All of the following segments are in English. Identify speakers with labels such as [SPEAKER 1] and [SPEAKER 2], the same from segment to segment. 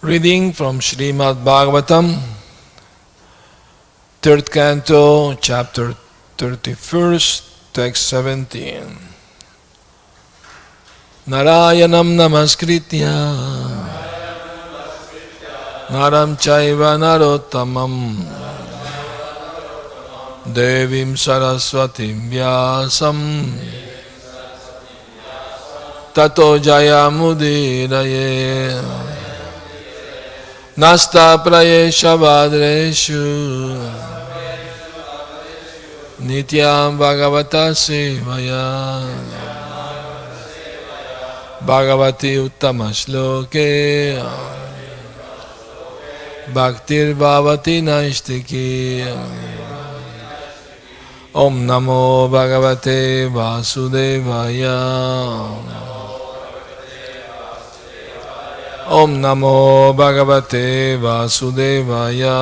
[SPEAKER 1] Reading from Srimad Bhagavatam, 3rd Canto, Chapter 31st, Text 17. Narayanam namaskritya naram chaiva narottamam devim saraswatim vyasam tato jayamudiraye nasta prayesha vadreshu nityam bhagavata sevaya bhagavati uttamaśloke bhaktir bhavati naistiki om namo bhagavate vasudevaya Om Namo Bhagavate Vasudevaya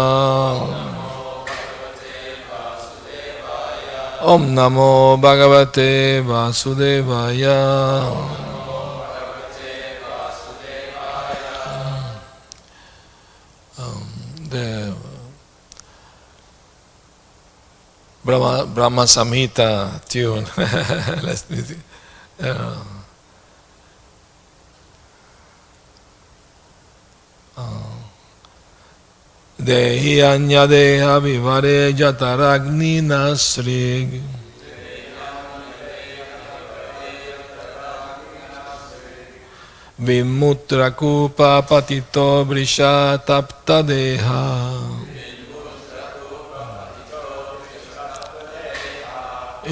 [SPEAKER 1] Om Namo Bhagavate Vasudevaya The Brahma Samhita tune. Let's do it. Dehy anya-deha-vivare jaṭharāgnināsṛg viṇ-mūtra-kūpa-patito bhṛśa-tapta-dehaḥ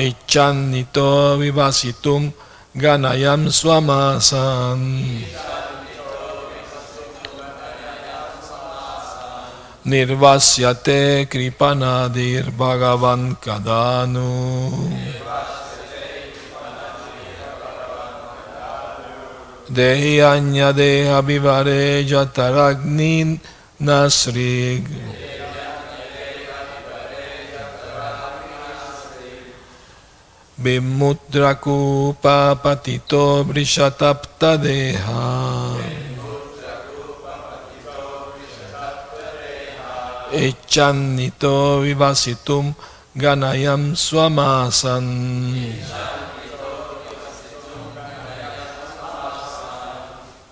[SPEAKER 1] icchann vivasitum gaṇayan sva-māsān nirvāsyate kṛpaṇa-dhīr bhagavan kadā dehy anya-deha-vivare jaṭharāgnināsṛg viṇ-mūtra-kūpa-patito bhṛśa-tapta-dehaḥ icchann vivasitum gaṇayan sva-māsān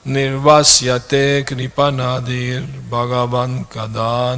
[SPEAKER 1] nirvāsyate kṛpaṇa-dhīr bhagavan kadā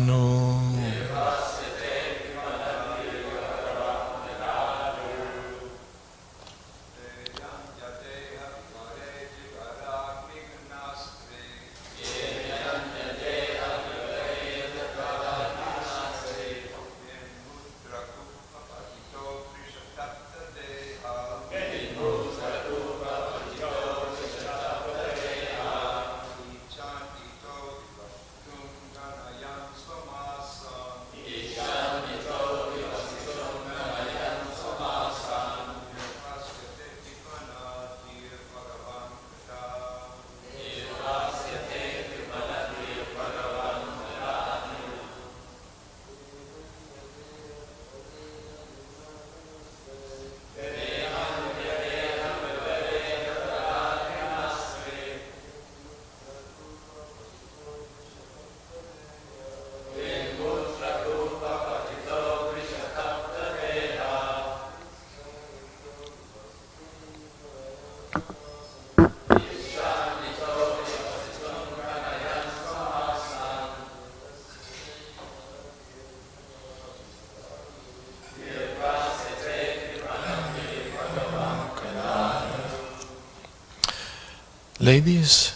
[SPEAKER 1] Ladies,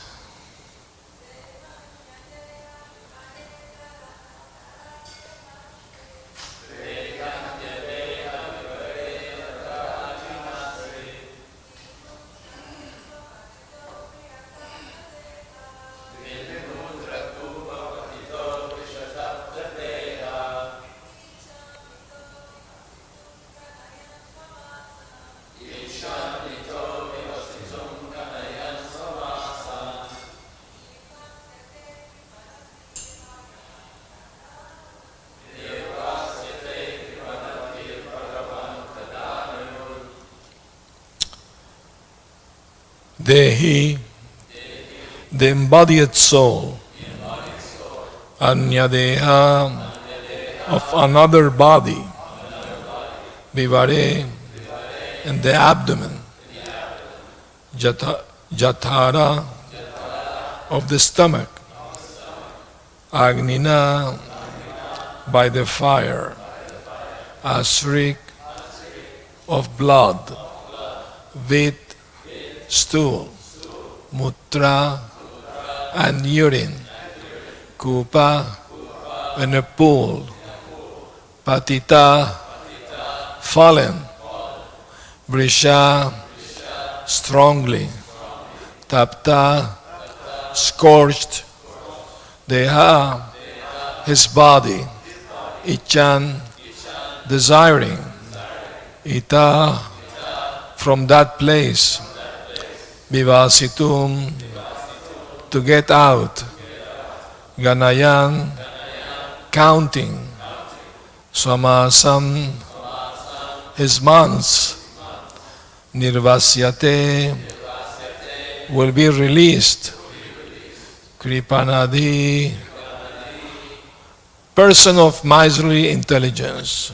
[SPEAKER 1] dehī, the embodied soul, anya-deha of another body, vivare in the abdomen, jaṭhara of the stomach, agninā by the fire, asṛk of blood, viṇ, stool, mūtra and urine, kūpa in a pool, patitaḥ fallen, bhṛśa strongly, tapta scorched, dehī his body, icchann desiring, itaḥ from that place, vivasitum to get out, gaṇayan counting, sva-māsān his months, nirvāsyate will be released, kṛpaṇa-dhīr person of miserly intelligence,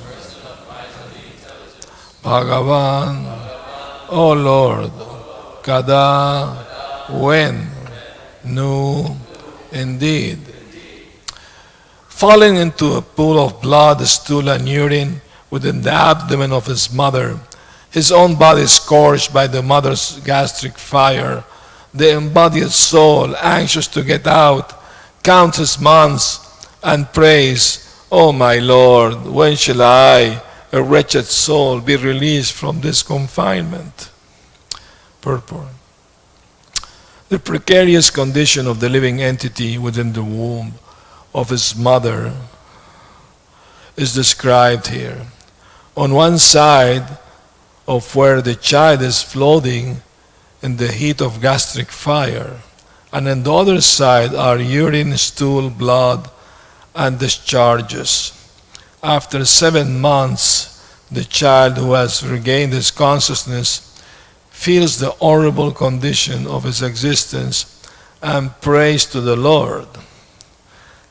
[SPEAKER 1] bhagavan, O Lord, kadā, when, no, indeed. Falling into a pool of blood, stool and urine within the abdomen of his mother, his own body scorched by the mother's gastric fire, the embodied soul, anxious to get out, counts his months and prays, O my Lord, when shall I, a wretched soul, be released from this confinement? Purport. The precarious condition of the living entity within the womb of his mother is described here. On one side of where the child is floating in the heat of gastric fire, and on the other side are urine, stool, blood, and discharges. After 7 months, the child who has regained his consciousness feels the horrible condition of his existence and prays to the Lord.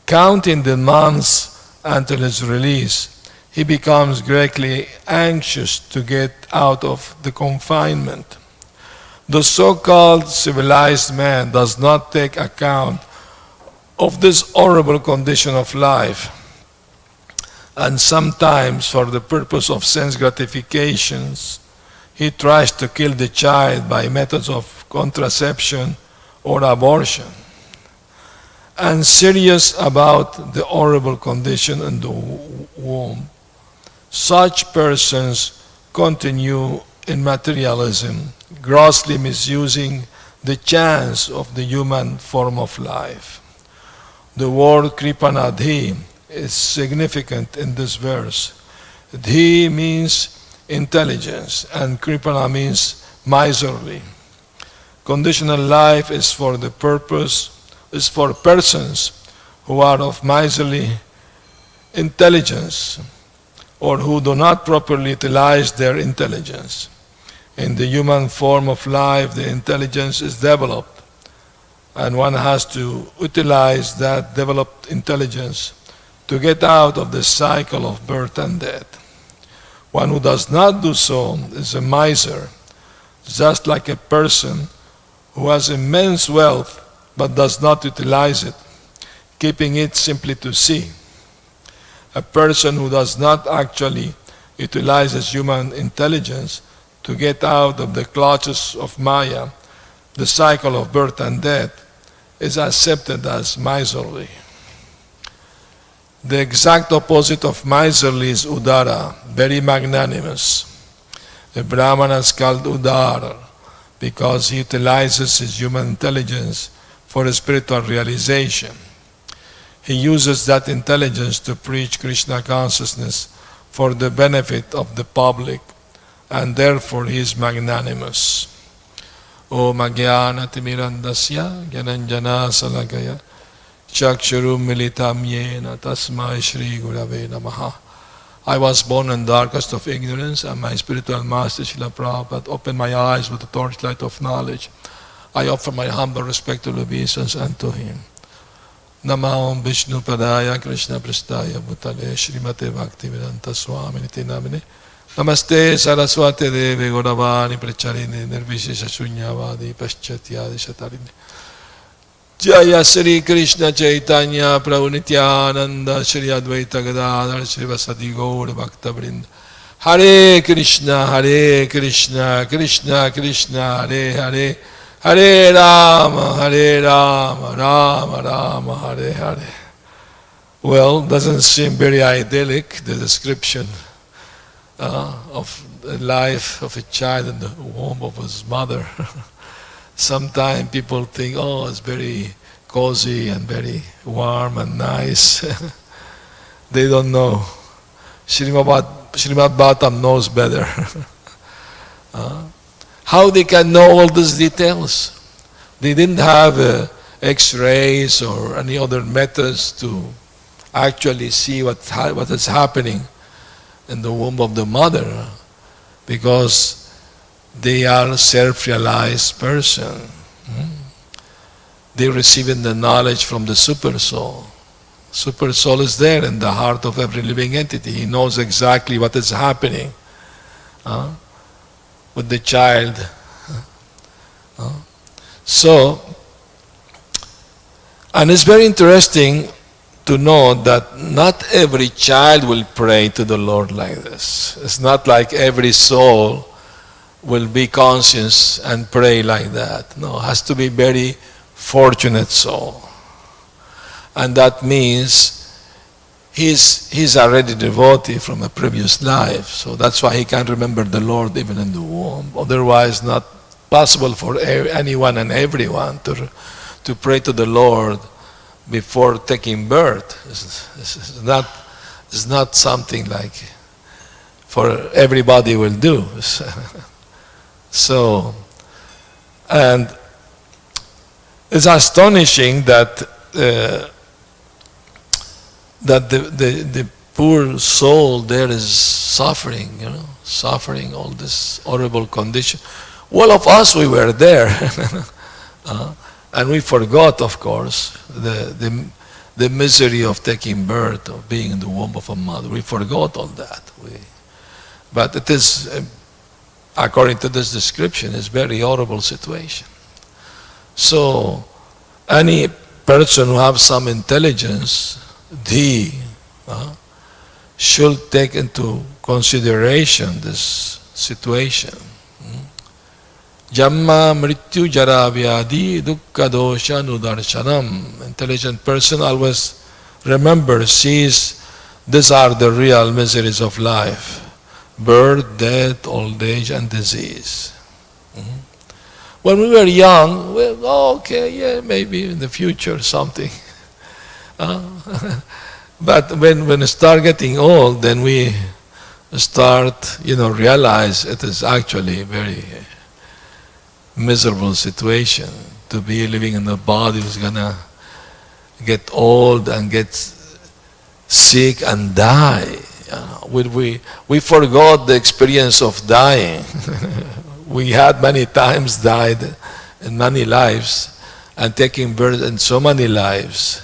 [SPEAKER 1] Counting the months until his release, he becomes greatly anxious to get out of the confinement. The so-called civilized man does not take account of this horrible condition of life, and sometimes for the purpose of sense gratifications, he tries to kill the child by methods of contraception or abortion. And serious about the horrible condition in the womb, such persons continue in materialism, grossly misusing the chance of the human form of life. The word kṛpaṇa-dhīr is significant in this verse. Dehī means intelligence, and kṛpaṇa means miserly. Conditional life is for persons who are of miserly intelligence or who do not properly utilize their intelligence. In the human form of life, the intelligence is developed, and one has to utilize that developed intelligence to get out of the cycle of birth and death. One who does not do so is a miser, just like a person who has immense wealth but does not utilize it, keeping it simply to see. A person who does not actually utilize his human intelligence to get out of the clutches of Maya, the cycle of birth and death, is accepted as miserly. The exact opposite of miserly is udara, very magnanimous. A Brahmana is called udara because he utilizes his human intelligence for a spiritual realization. He uses that intelligence to preach Krishna consciousness for the benefit of the public, and therefore he is magnanimous. Om ajnana-timirandasya gaṇayan chakshurum militam yena tasmai Shri Gurave Namaha. I was born in darkest of ignorance, and my spiritual master Srila Prabhupada opened my eyes with the torchlight of knowledge. I offer my humble respectful obeisance unto him. Namaham Vishnu Padaya Krishna Prasthaya Bhutale Srimate Bhakti Vedanta Swami Niti Namine Namaste Saraswati Devi Gauravani Pracharini Nirvishesha Shunyavadi Paschatyadi Shatarini Jaya Sri Krishna Chaitanya Prabhu Nityananda Shri Advaita Gadadhar Shri Vasadi Gaur Bhakta Vrinda Hare Krishna Krishna Krishna Hare Hare Hare Rama, Rama Rama, Hare Hare. Well, doesn't seem very idyllic, the description of the life of a child in the womb of his mother. Sometimes people think, oh, it's very cozy and very warm and nice. They don't know. Srimad Bhagavatam knows better. How they can know all these details? They didn't have X-rays or any other methods to actually see what is happening in the womb of the mother, because they are self-realized person. They receiving the knowledge from the super soul. Super soul is there in the heart of every living entity. He knows exactly what is happening with the child. So, and it's very interesting to know that not every child will pray to the Lord like this. It's not like every soul will be conscious and pray like that. No, it has to be very fortunate soul. And that means he's already devotee from a previous life, so that's why he can remember the Lord even in the womb. Otherwise, not possible for anyone and everyone to pray to the Lord before taking birth. It's not something like for everybody will do. So, and it's astonishing that the poor soul there is suffering, suffering all this horrible condition. All of us, we were there. And we forgot, of course, the misery of taking birth, of being in the womb of a mother. We forgot all that. But it is, according to this description, it's a very horrible situation. So, any person who has some intelligence, dehī, should take into consideration this situation. Jamma mrityu jara vyādhi dukkha dosha nudarshanam. Intelligent person always remembers, sees these are the real miseries of life: birth, death, old age, and disease. When we were young, well, okay, yeah, maybe in the future something. But when we start getting old, then we start, realize it is actually a very miserable situation to be living in a body who's gonna get old and get sick and die. We forgot the experience of dying. We had many times died in many lives and taking birth in so many lives.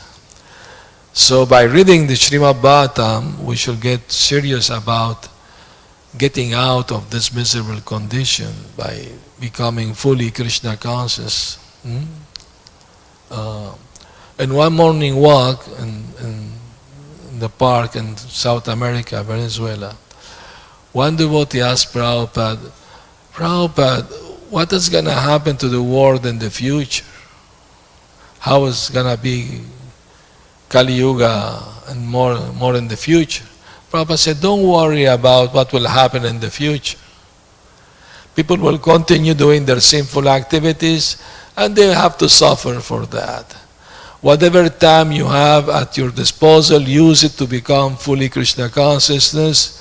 [SPEAKER 1] So by reading the Srimad Bhagavatam, we should get serious about getting out of this miserable condition by becoming fully Krishna conscious. In one morning walk in the park in South America, Venezuela, one devotee asked Prabhupada, what is going to happen to the world in the future? How is going to be Kali Yuga and more in the future? Prabhupada said, don't worry about what will happen in the future. People will continue doing their sinful activities and they have to suffer for that. Whatever time you have at your disposal, use it to become fully Krishna consciousness,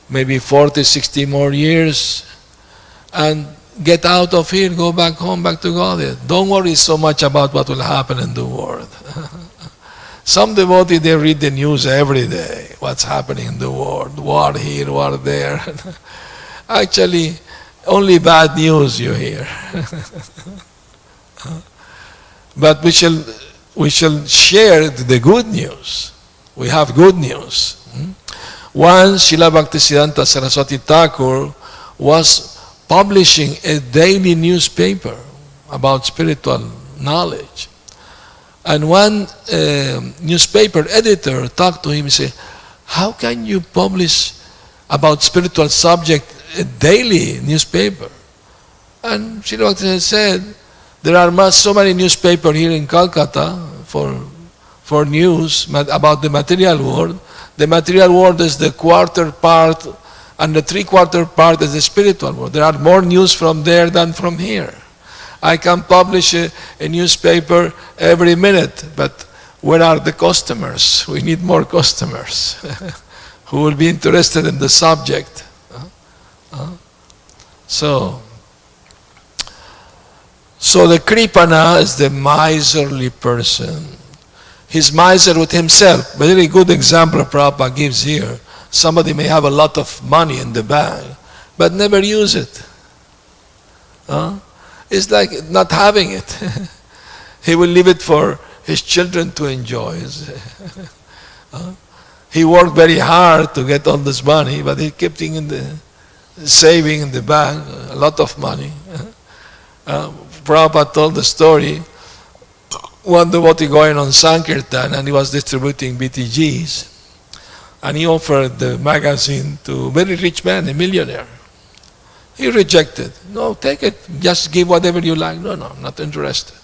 [SPEAKER 1] maybe 40, 60 more years, and get out of here, go back home, back to God. Don't worry so much about what will happen in the world. Some devotees, they read the news every day, what's happening in the world, war here, war there. Actually, only bad news you hear. But we shall we shall share the good news. We have good news. Once Srila Bhaktisiddhanta Saraswati Thakur was publishing a daily newspaper about spiritual knowledge. And one newspaper editor talked to him and said, how can you publish about spiritual subject a daily newspaper? And Srila Bhaktisiddhanta said, there are so many newspapers here in Calcutta for news about the material world. The material world is the quarter part, and the three-quarter part is the spiritual world. There are more news from there than from here. I can publish a newspaper every minute, but where are the customers? We need more customers who will be interested in the subject. So the kṛpaṇa is the miserly person. He's miser with himself. Very good example Prabhupada gives here. Somebody may have a lot of money in the bank, but never use it. It's like not having it. He will leave it for his children to enjoy. He worked very hard to get all this money, but he kept it saving in the bank, a lot of money. Prabhupada told the story, one devotee going on Sankirtan, and he was distributing BTGs, and he offered the magazine to a very rich man, a millionaire. He rejected. No, take it, just give whatever you like. No, I'm not interested.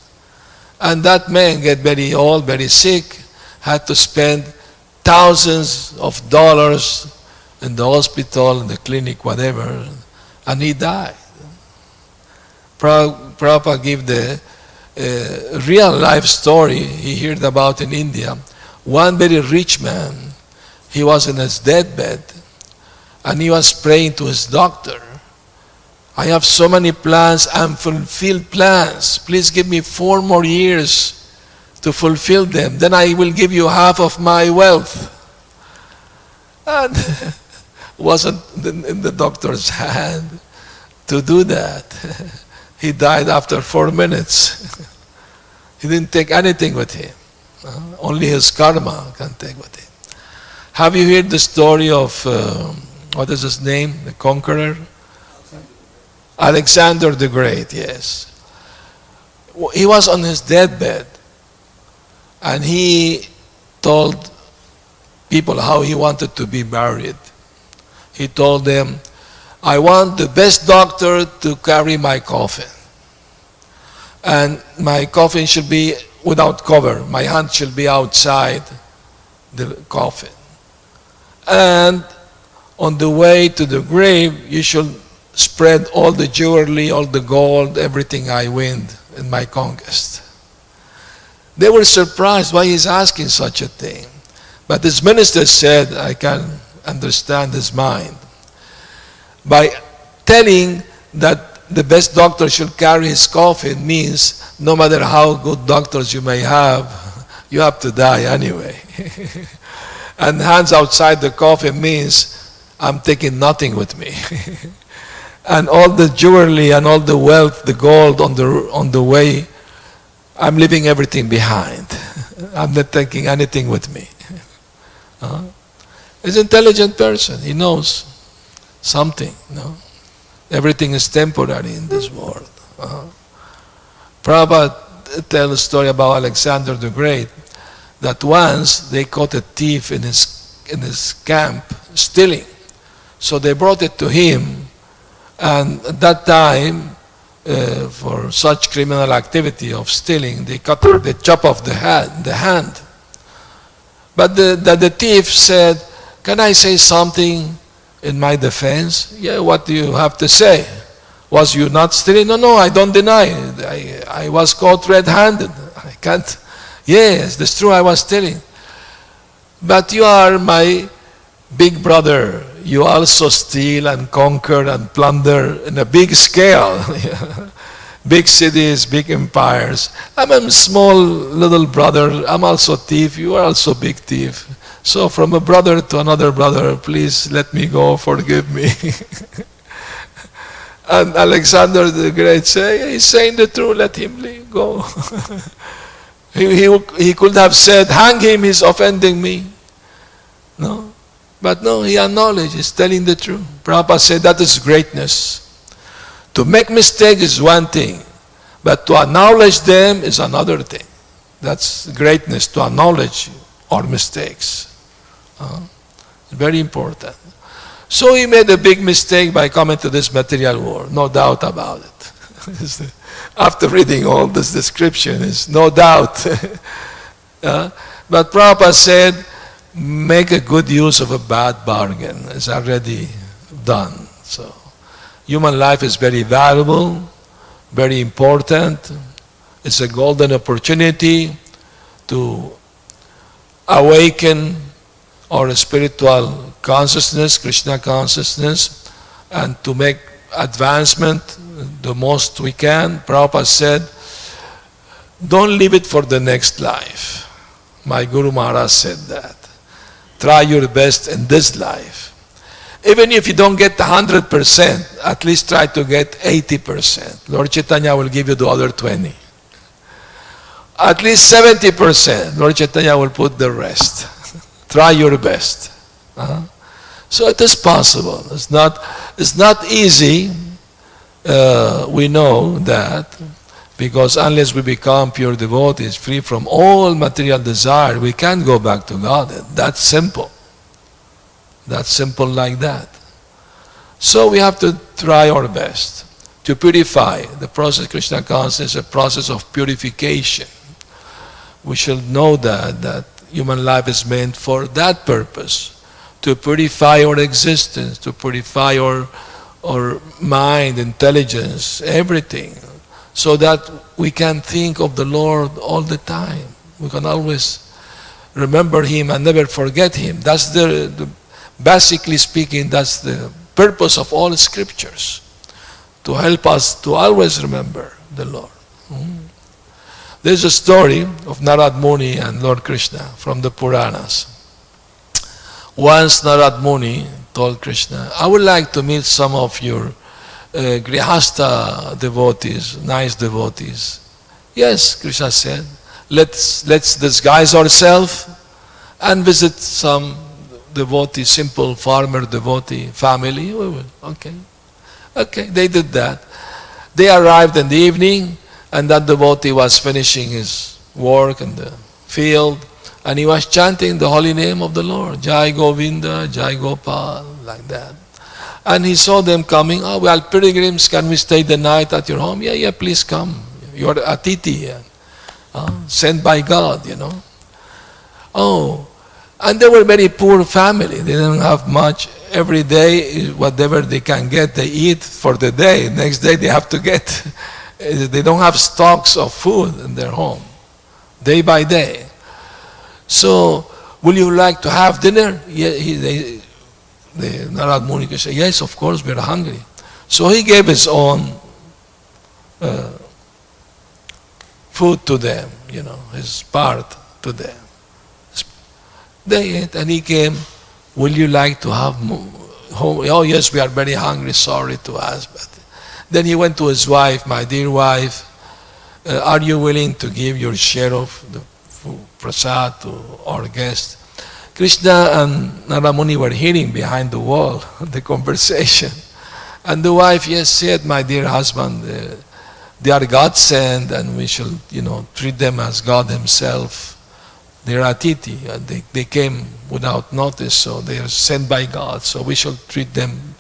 [SPEAKER 1] And that man get very old, very sick, had to spend thousands of dollars in the hospital, in the clinic, whatever, and he died. Prabhupada gave the real life story he heard about in India. One very rich man, he was in his deathbed, and he was praying to his doctor, I have so many plans, unfulfilled plans. Please give me 4 more years to fulfill them. Then I will give you half of my wealth. And wasn't in the doctor's hand to do that. He died after 4 minutes. He didn't take anything with him. Only his karma can take with him. Have you heard the story of, what is his name, the conqueror? Alexander the Great, yes. He was on his deathbed, and he told people how he wanted to be buried. He told them, I want the best doctor to carry my coffin. And my coffin should be without cover. My hand should be outside the coffin. And on the way to the grave, you should spread all the jewelry, all the gold, everything I win in my conquest. They were surprised why he's asking such a thing. But his minister said, I can understand his mind. By telling that the best doctor should carry his coffin means no matter how good doctors you may have, you have to die anyway. And hands outside the coffin means I'm taking nothing with me. And all the jewelry and all the wealth, the gold on the way, I'm leaving everything behind. I'm not taking anything with me. He's an intelligent person. He knows something. Everything is temporary in this world. Prabhupada tells a story about Alexander the Great, that once they caught a thief in his camp stealing. So they brought it to him, and at that time, for such criminal activity of stealing, they chop off the hand. But the thief said, can I say something in my defense? Yeah, what do you have to say? Was you not stealing? No, I don't deny. I was caught red-handed. I can't. Yes, that's true, I was stealing. But you are my big brother. You also steal and conquer and plunder in a big scale. Big cities, big empires. I'm a small little brother. I'm also a thief. You are also a big thief. So from a brother to another brother, please let me go, forgive me. And Alexander the Great said, he's saying the truth, let him go. He could have said, hang him, he's offending me. No. But no, he acknowledged, he's telling the truth. Prabhupada said that is greatness. To make mistakes is one thing, but to acknowledge them is another thing. That's greatness, to acknowledge our mistakes. Very important. So he made a big mistake by coming to this material world, no doubt about it. After reading all this description, is no doubt. But Prabhupada said, make a good use of a bad bargain. It's already done. So, human life is very valuable, very important. It's a golden opportunity to awaken our spiritual consciousness, Krishna consciousness, and to make advancement the most we can. Prabhupada said, don't leave it for the next life. My Guru Maharaj said that. Try your best in this life. Even if you don't get 100%, at least try to get 80%. Lord Chaitanya will give you the other 20. At least 70%. Lord Chaitanya will put the rest. Try your best. So it is possible. It's not easy. We know that, because unless we become pure devotees, free from all material desire, we can't go back to God. That's simple. That's simple like that. So we have to try our best to purify. The process of Krishna consciousness is a process of purification. We should know that human life is meant for that purpose, to purify our existence, to purify our mind, intelligence, everything, so that we can think of the Lord all the time. We can always remember Him and never forget Him. That's basically speaking, that's the purpose of all scriptures, to help us to always remember the Lord. There's a story of Narad Muni and Lord Krishna from the Puranas. Once Narad Muni told Krishna, I would like to meet some of your grihasta devotees, nice devotees. Yes, Krishna said, let's disguise ourselves and visit some devotee, simple farmer devotee family. We will. Okay, they did that. They arrived in the evening, and that devotee was finishing his work in the field, and he was chanting the holy name of the Lord, Jai Govinda, Jai Gopal, like that. And he saw them coming. Oh, well, pilgrims, can we stay the night at your home? Yeah, please come. You're Atiti, sent by God, Oh, and they were very poor family. They didn't have much. Every day, whatever they can get, they eat for the day. Next day, they have to get. They don't have stocks of food in their home, day by day. So, will you like to have dinner? Yeah, the Narad Muni said, yes, of course, we're hungry. So he gave his own food to them, his part to them. They ate, and he came, will you like to have home? Oh yes, we are very hungry, sorry to ask. But then he went to his wife, my dear wife, are you willing to give your share of the prasad to our guest? Krishna and Narad Muni were hearing behind the wall the conversation. And the wife, yes, said, my dear husband, they are God sent, and we shall, treat them as God Himself. They are Atiti, and they came without notice, so they are sent by God, so we shall treat them.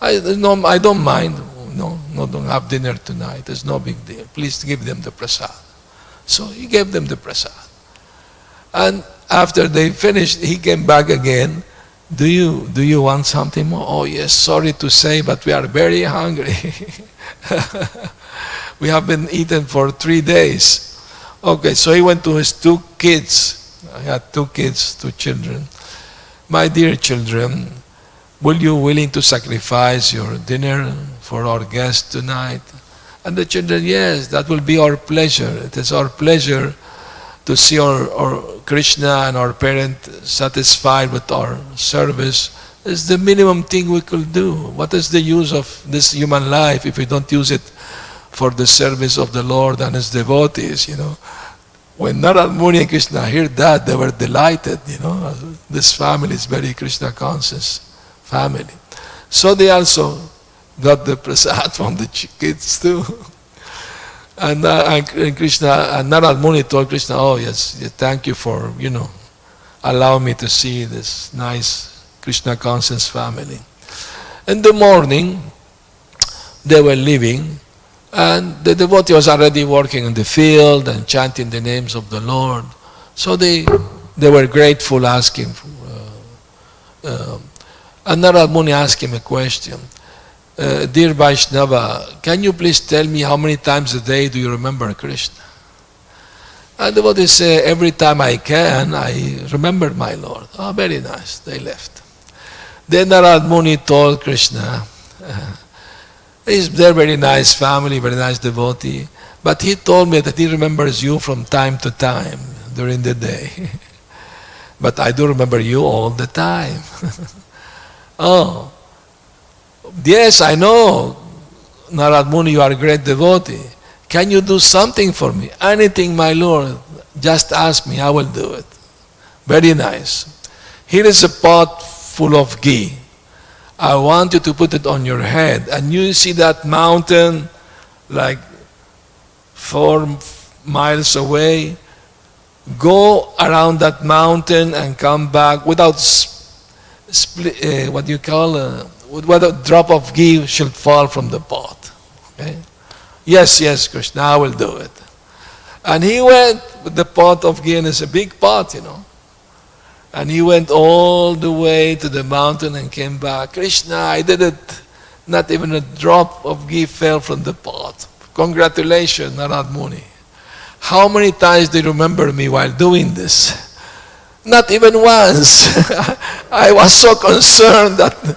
[SPEAKER 1] I don't mind. No, don't have dinner tonight. It's no big deal. Please give them the prasad. So he gave them the prasad. And after they finished, he came back again. Do you want something more? Oh yes, sorry to say, but we are very hungry. We have been eating for 3 days. Okay, so he went to his 2 kids. I had 2 kids, 2 children. My dear children, will you willing to sacrifice your dinner for our guest tonight? And the children, yes, that will be our pleasure. It is our pleasure to see our Krishna and our parent satisfied with our service. It's the minimum thing we could do. What is the use of this human life if we don't use it for the service of the Lord and His devotees, When Narad Muni and Krishna heard that, they were delighted, This family is very Krishna conscious family. So they also got the prasad from the kids too. And Krishna, and Narad Muni told Krishna, oh yes, thank you for, allowing me to see this nice Krishna conscious family. In the morning, they were leaving, and the devotee was already working in the field and chanting the names of the Lord. So they were grateful, asking. And Narad Muni asked him a question. Dear Vaishnava, can you please tell me how many times a day do you remember Krishna? And the devotee said, every time I can, I remember my Lord. Oh, very nice. They left. Then Narad Muni told Krishna, they're very nice family, very nice devotee, but he told me that he remembers you from time to time during the day. But I do remember you all the time. Oh, yes, I know, Narad Muni, you are a great devotee. Can you do something for me? Anything, my Lord, just ask me, I will do it. Very nice. Here is a pot full of ghee. I want you to put it on your head, and you see that mountain like 4 miles away. Go around that mountain and come back without whether a drop of ghee should fall from the pot. Okay? Yes, Krishna, I will do it. And he went with the pot of ghee, and it's a big pot, And he went all the way to the mountain and came back. Krishna, I did it. Not even a drop of ghee fell from the pot. Congratulations, Narad Muni. How many times do you remember me while doing this? Not even once. I was so concerned that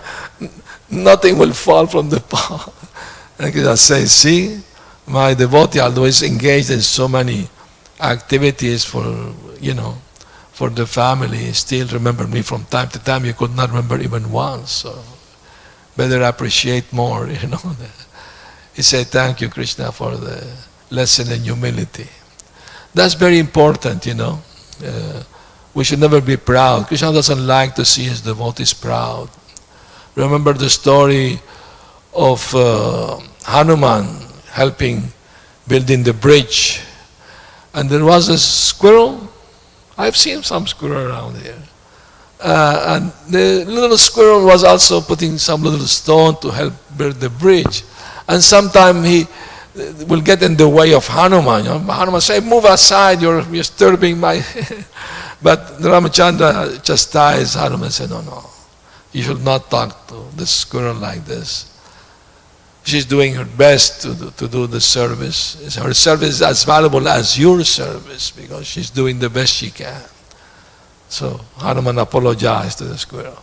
[SPEAKER 1] nothing will fall from the pot. And Krishna says, see, my devotee, although is engaged in so many activities for the family, still remember me from time to time. You could not remember even once. So better appreciate more, He said, thank you, Krishna, for the lesson in humility. That's very important, We should never be proud. Krishna doesn't like to see his devotees proud. Remember the story of Hanuman helping building the bridge. And there was a squirrel. I've seen some squirrel around here. And the little squirrel was also putting some little stone to help build the bridge. And sometimes he will get in the way of Hanuman. Hanuman say, move aside, you're disturbing my... But Ramachandra chastised Hanuman and said, no. You should not talk to the squirrel like this. She's doing her best to do the service. Her service is as valuable as your service because she's doing the best she can. So Hanuman apologized to the squirrel.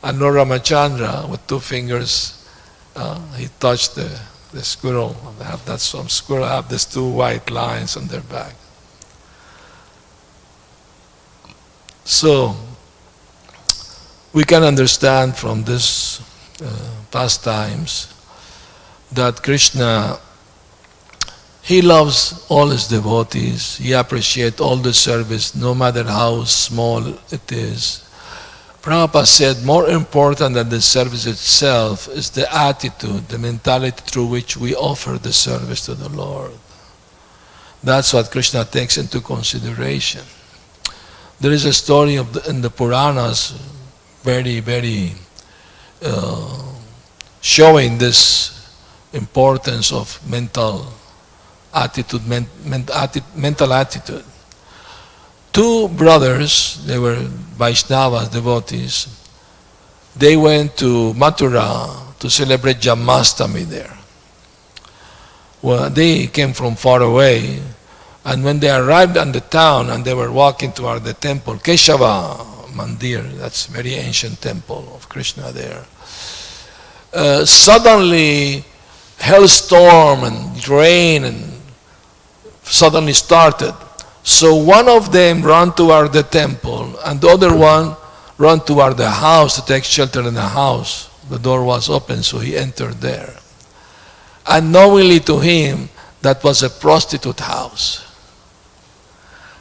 [SPEAKER 1] And Lord Ramachandra, with 2 fingers, he touched the squirrel. Some squirrel have these 2 white lines on their back. So we can understand from this pastimes that Krishna, he loves all his devotees. He appreciates all the service, no matter how small it is. Prabhupada said, more important than the service itself is the attitude, the mentality through which we offer the service to the Lord. That's what Krishna takes into consideration. There is a story in the Puranas, very, very showing this importance of mental attitude. 2 brothers, they were Vaishnavas, devotees, they went to Mathura to celebrate Janmashtami there. Well, they came from far away, and when they arrived in the town and they were walking toward the temple, Keshava Mandir, that's a very ancient temple of Krishna there, suddenly hailstorm and rain and suddenly started. So one of them ran toward the temple and the other one ran toward the house to take shelter in the house. The door was open, so he entered there. Unknowingly to him, that was a prostitute house.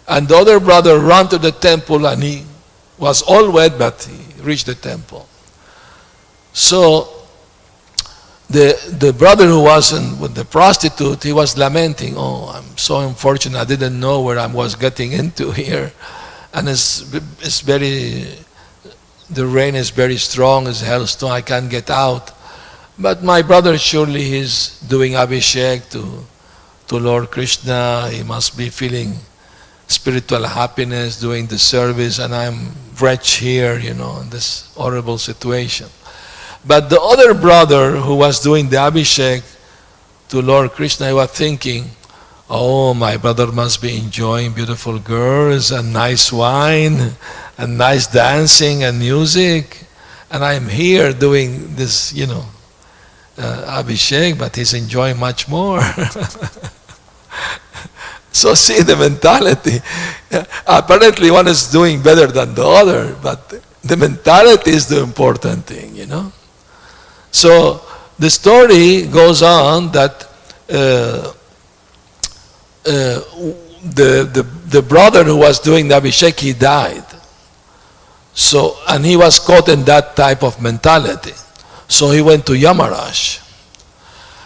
[SPEAKER 1] And the other brother ran to the temple, and he was all wet, but he reached the temple. So the brother who wasn't with the prostitute, he was lamenting, "Oh, I'm so unfortunate. I didn't know where I was getting into here. And the rain is very strong, it's hailstorm, I can't get out. But my brother, surely he's doing abhishek to Lord Krishna. He must be feeling spiritual happiness, doing the service, and I'm wretched here, in this horrible situation." But the other brother who was doing the abhishek to Lord Krishna, he was thinking, "Oh, my brother must be enjoying beautiful girls and nice wine and nice dancing and music. And I'm here doing this, abhishek, but he's enjoying much more." So see the mentality. Apparently one is doing better than the other, but the mentality is the important thing, So the story goes on that the brother who was doing the abhishek, he died. So, and he was caught in that type of mentality. So he went to Yamaraj.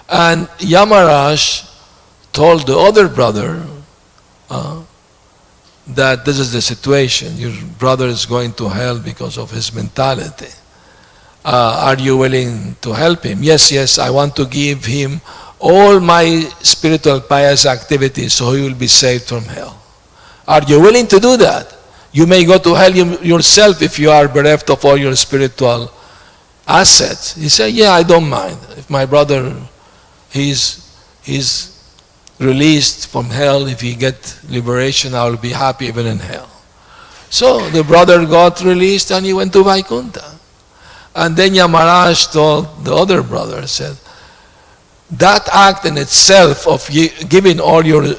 [SPEAKER 1] And Yamaraj told the other brother that this is the situation. Your brother is going to hell because of his mentality. Are you willing to help him? Yes, I want to give him all my spiritual pious activities so he will be saved from hell. Are you willing to do that? You may go to hell yourself if you are bereft of all your spiritual assets. He said, "Yeah, I don't mind. If my brother, he's released from hell, if he gets liberation, I will be happy even in hell." So the brother got released and he went to Vaikuntha. And then Yamaraj told the other brother, said, that act in itself of giving all your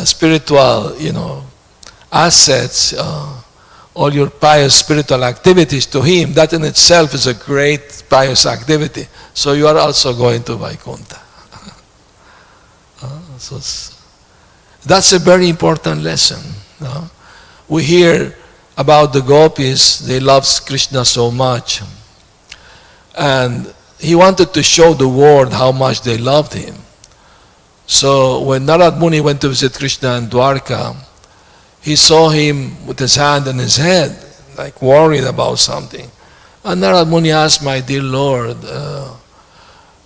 [SPEAKER 1] spiritual, assets, all your pious spiritual activities to him, that in itself is a great pious activity. So you are also going to Vaikuntha. So that's a very important lesson. We hear about the gopis, they loved Krishna so much. And he wanted to show the world how much they loved him. So when Narad Muni went to visit Krishna in Dwarka, he saw him with his hand on his head, like worried about something. And Narad Muni asked, "My dear Lord,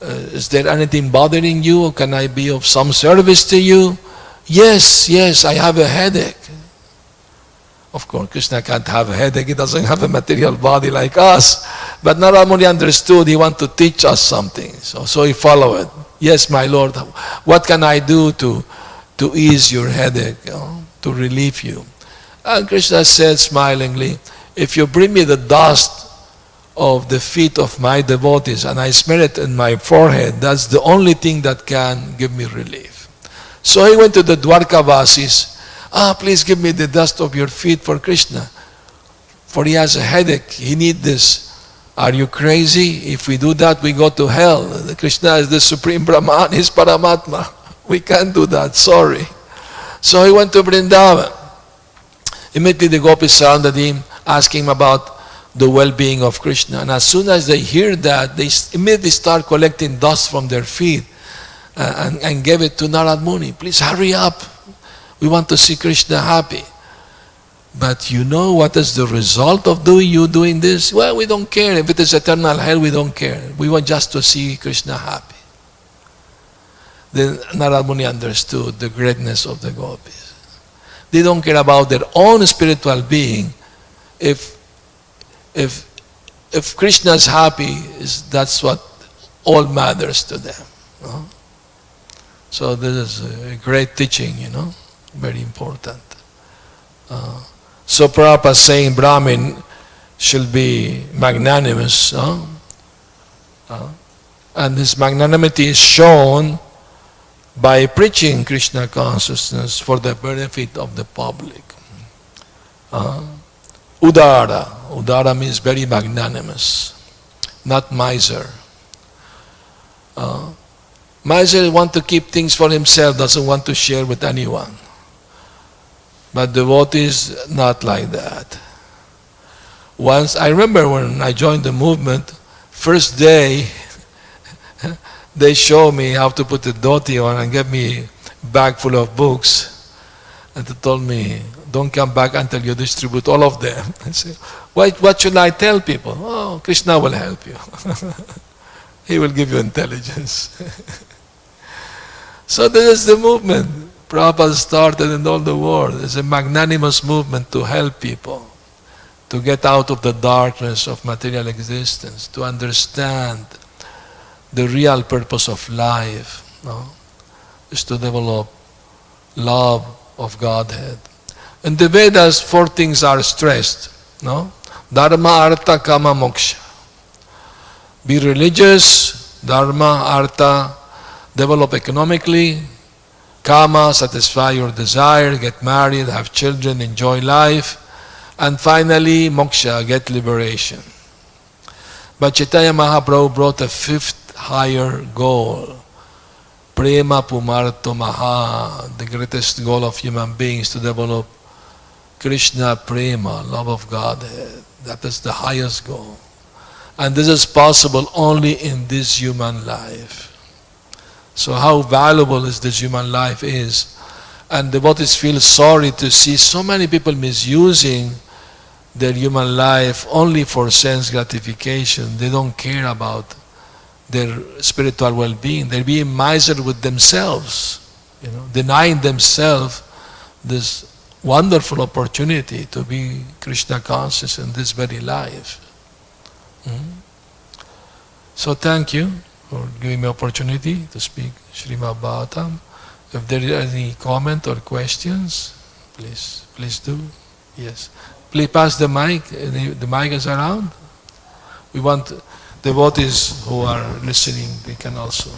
[SPEAKER 1] is there anything bothering you? Can I be of some service to you?" Yes, I have a headache." Of course, Krishna can't have a headache. He doesn't have a material body like us. But Narad Muni understood he wanted to teach us something. So he followed. "Yes, my Lord, what can I do to ease your headache, to relieve you?" And Krishna said smilingly, "If you bring me the dust of the feet of my devotees and I smear it in my forehead, that's the only thing that can give me relief." So he went to the Dwarkavasis. "Please give me the dust of your feet for Krishna, for he has a headache, he needs this." "Are you crazy? If we do that, we go to hell. Krishna is the Supreme Brahman, he's Paramatma. We can't do that, sorry." So he went to Vrindavan. Immediately the gopis surrounded him, asking him about the well-being of Krishna. And as soon as they hear that, they immediately start collecting dust from their feet and gave it to Narad Muni. "Please hurry up. We want to see Krishna happy." "But you know what is the result of doing this?" "Well, we don't care. If it is eternal hell, we don't care. We want just to see Krishna happy." Then Narad Muni understood the greatness of the gopis. They don't care about their own spiritual being. If Krishna is happy, that's what all matters to them. So this is a great teaching, very important. So Prabhupada is saying Brahmin should be magnanimous. And his magnanimity is shown by preaching Krishna consciousness for the benefit of the public. Udara. Udara means very magnanimous, not miser. Miser wants to keep things for himself, doesn't want to share with anyone. But devotees, not like that. Once, I remember when I joined the movement, first day, they showed me how to put the dhoti on and gave me a bag full of books. And they told me, don't come back until you distribute all of them. I said, what should I tell people? Oh, Krishna will help you. He will give you intelligence. So this is the movement Prabhupada started in all the world. It's a magnanimous movement to help people, to get out of the darkness of material existence, to understand the real purpose of life, no? Is to develop love of Godhead. In the Vedas, 4 things are stressed, no? Dharma, artha, kama, moksha. Be religious, dharma, artha, develop economically, kama, satisfy your desire, get married, have children, enjoy life, and finally, moksha, get liberation. But Chaitanya Mahaprabhu brought a 5th higher goal. Prema Pumarto Maha, the greatest goal of human beings, to develop Krishna Prema, love of Godhead. That is the highest goal. And this is possible only in this human life. So how valuable is this human life is. And devotees feel sorry to see so many people misusing their human life only for sense gratification. They don't care about their spiritual well-being. They're being miser with themselves, denying themselves this wonderful opportunity to be Krishna conscious in this very life. So thank you for giving me opportunity to speak Srimad Bhagavatam. If there is any comment or questions, please do. Yes. Please pass the mic. The mic is around. We want devotees who are listening, they can also.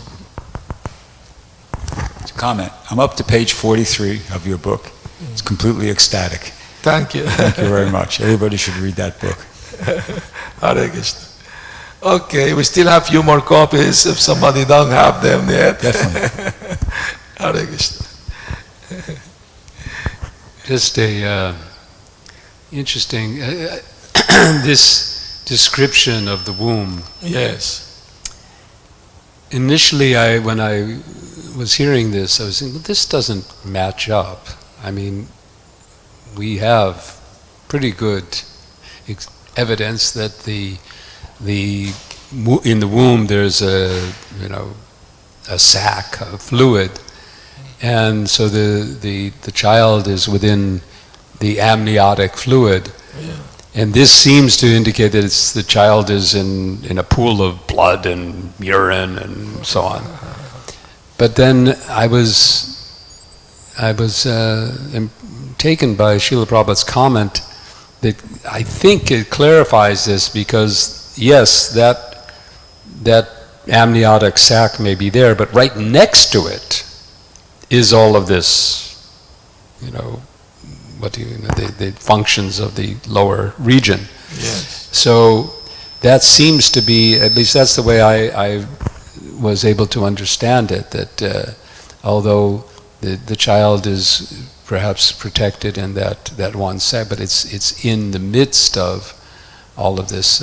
[SPEAKER 2] Comment. I'm up to page 43 of your book. It's completely ecstatic.
[SPEAKER 1] Thank you.
[SPEAKER 2] Thank you very much. Everybody should read that book.
[SPEAKER 1] Hare Krishna. Okay, we still have a few more copies if somebody doesn't have them yet.
[SPEAKER 2] Definitely.
[SPEAKER 1] Hare Krishna.
[SPEAKER 3] Just a interesting, this description of the womb.
[SPEAKER 1] Yes.
[SPEAKER 3] Initially, when I was hearing this, I was thinking, well, this doesn't match up. I mean, we have pretty good evidence that in the womb there's a sac, a fluid, and so the child is within the amniotic fluid.
[SPEAKER 1] Yeah.
[SPEAKER 3] And this seems to indicate that the child is in a pool of blood and urine and so on. But then I was taken by Srila Prabhupada's comment that I think it clarifies this, because yes, that amniotic sac may be there, but right next to it is all of this, the functions of the lower region.
[SPEAKER 1] Yes.
[SPEAKER 3] So that seems to be, at least that's the way I was able to understand it, that although the child is perhaps protected in that one sac, but it's in the midst of all of this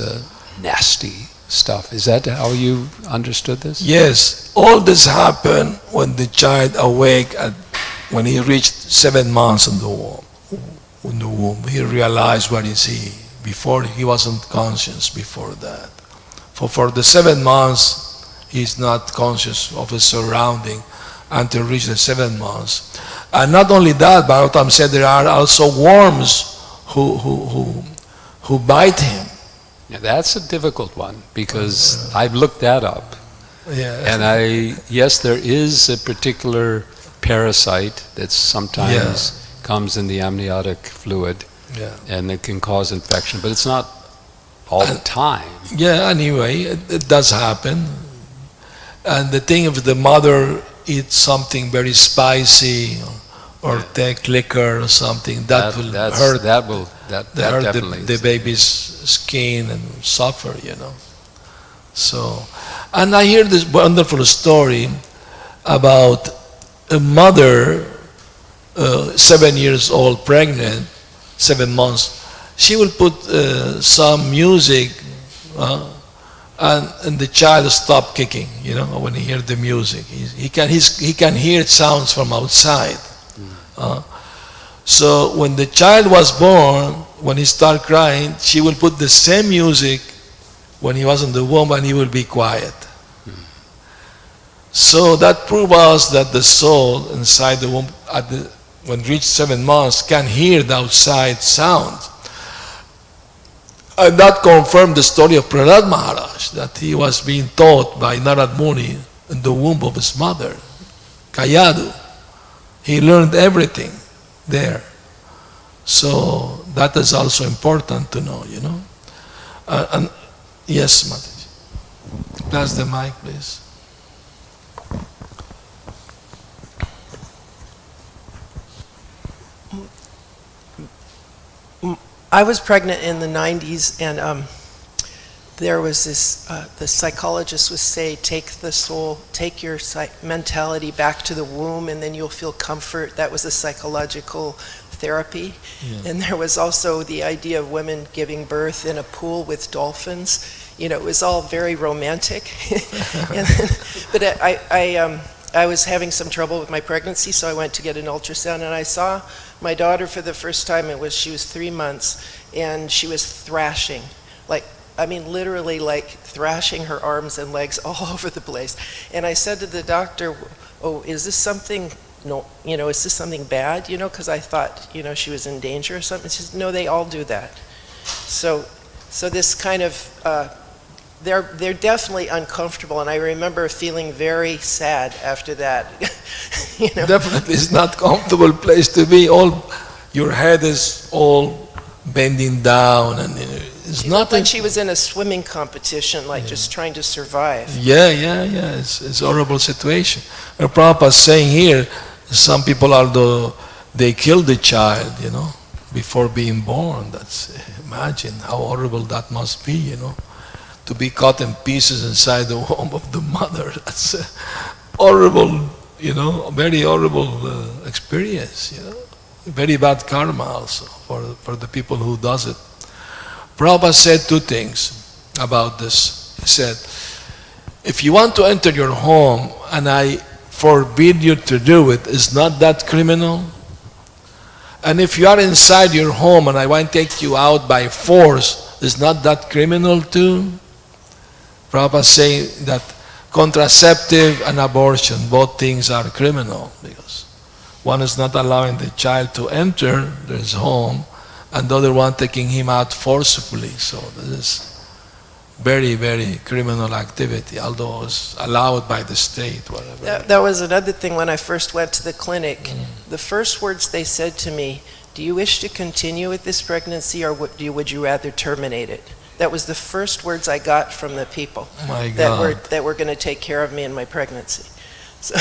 [SPEAKER 3] nasty stuff. Is that how you understood this?
[SPEAKER 1] Yes. All this happened when the child awake when he reached 7 months in the womb. He realized where is he. Before, he wasn't conscious before that. For the 7 months, he's not conscious of his surrounding until reach the 7 months. And not only that, Bhagavatam said there are also worms who bite him.
[SPEAKER 3] Yeah, that's a difficult one, because I've looked that up.
[SPEAKER 1] Yeah.
[SPEAKER 3] And yes, there is a particular parasite that sometimes comes in the amniotic fluid, and it can cause infection, but it's not all the time.
[SPEAKER 1] Yeah, anyway, it does happen. And the thing, if the mother eats something very spicy or take liquor or something, that will hurt. That definitely the baby's skin and suffer, So, and I hear this wonderful story about a mother 7 years old, pregnant, 7 months, she will put some music and the child stop kicking, when he hears the music. He can hear sounds from outside. So when the child was born, when he started crying, she will put the same music when he was in the womb and he will be quiet. So that proves us that the soul inside the womb, when reached 7 months, can hear the outside sound. And that confirmed the story of Prahlad Maharaj, that he was being taught by Narad Muni in the womb of his mother, Kayadu. He learned everything there. So that is also important to know, and yes, Mataji. Pass the mic, please.
[SPEAKER 4] I was pregnant in the 90s, and there was this, the psychologist would say, take the soul, take your mentality back to the womb, and then you'll feel comfort. That was a psychological therapy. Yeah. And there was also the idea of women giving birth in a pool with dolphins. It was all very romantic. But I was having some trouble with my pregnancy, so I went to get an ultrasound, and I saw my daughter for the first time. She was 3 months, and she was thrashing, literally thrashing her arms and legs all over the place. And I said to the doctor, "Oh, is this something? No, is this something bad? Because I thought, she was in danger or something." She said, "No, they all do that." So this kind of they're definitely uncomfortable, and I remember feeling very sad after that.
[SPEAKER 1] Definitely, it's not comfortable place to be. Your head is all bending down, and it's not
[SPEAKER 4] like she was in a swimming competition, just trying to survive.
[SPEAKER 1] Yeah. It's a horrible situation. And Prabhupada is saying here, some people, although they kill the child, before being born. Imagine how horrible that must be, to be cut in pieces inside the womb of the mother. That's a horrible, very horrible experience, Very bad karma also for the people who does it. Prabhupada said 2 things about this. He said, if you want to enter your home and I forbid you to do it, is not that criminal? And if you are inside your home and I want to take you out by force, is not that criminal too? Prabhupada saying that contraceptive and abortion, both things are criminal, because one is not allowing the child to enter his home, and the other one taking him out forcibly. So this is very, very criminal activity, although it's allowed by the state, whatever.
[SPEAKER 4] That was another thing when I first went to the clinic. The first words they said to me, "Do you wish to continue with this pregnancy, or would you rather terminate it?" That was the first words I got from the people that were going to take care of me in my pregnancy. So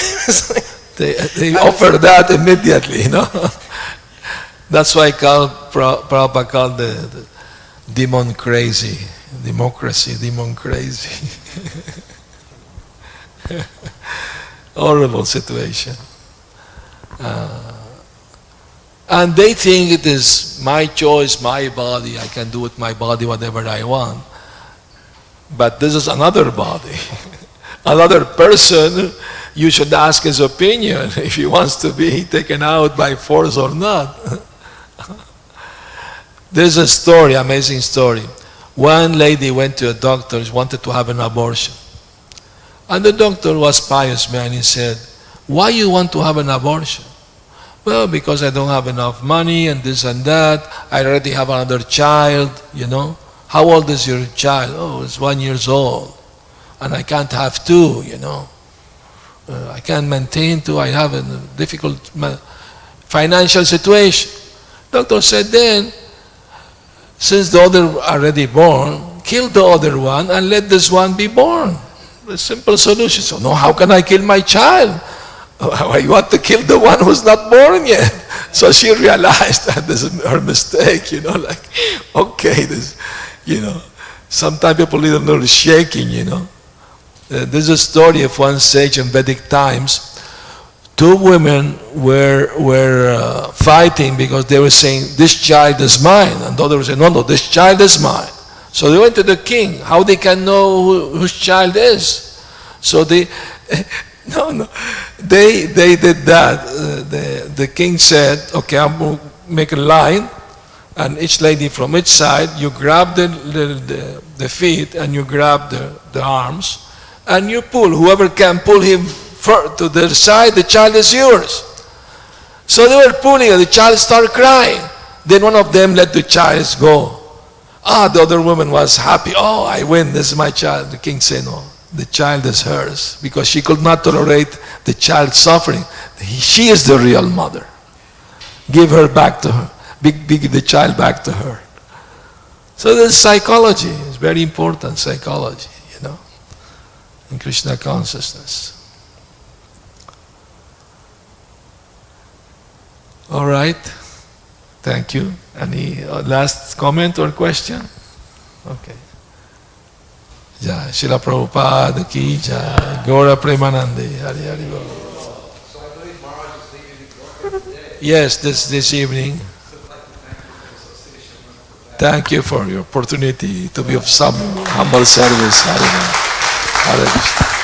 [SPEAKER 1] they offer that immediately, That's why Prabhupada called the demon crazy, democracy, demon crazy. Horrible situation. And they think it is my choice, my body, I can do with my body whatever I want. But this is another body, another person. You should ask his opinion if he wants to be taken out by force or not. There's a story, amazing story. One lady went to a doctor, she wanted to have an abortion. And the doctor was pious man, he said, "Why you want to have an abortion?" "Well, because I don't have enough money and this and that. I already have another child, How old is your child?" "Oh, it's 1 year old. And I can't have 2, I can't maintain 2. I have a difficult financial situation." Doctor said, "Then, since the other already born, kill the other one and let this one be born." A simple solution. So, "No, how can I kill my child?" "You want to kill the one who's not born yet." So she realized that this is her mistake, okay, sometimes people need a little shaking, There's a story of one sage in Vedic times. two women were fighting because they were saying, this child is mine. And the other was saying, no, this child is mine. So they went to the king. How they can know whose child is? So they did that. The king said, okay, I'm going to make a line, and each lady from each side, you grab the feet and you grab the arms, and you pull. Whoever can pull him to the side, the child is yours. So they were pulling, and the child started crying. Then one of them let the child go. The other woman was happy. Oh, I win, this is my child. The king said, no, the child is hers, because she could not tolerate the child suffering. She is the real mother. Give her back to her. Give the child back to her. So this psychology is very important, psychology, in Krishna consciousness. All right. Thank you. Any last comment or question? Okay. Jai Srila Prabhupada ki jai. Gaura Premanande. Hari Hari Bol.
[SPEAKER 3] So I believe Maharaj is leaving today.
[SPEAKER 1] Yes, this evening. Thank you for your opportunity to be of some humble service. Hare Krishna.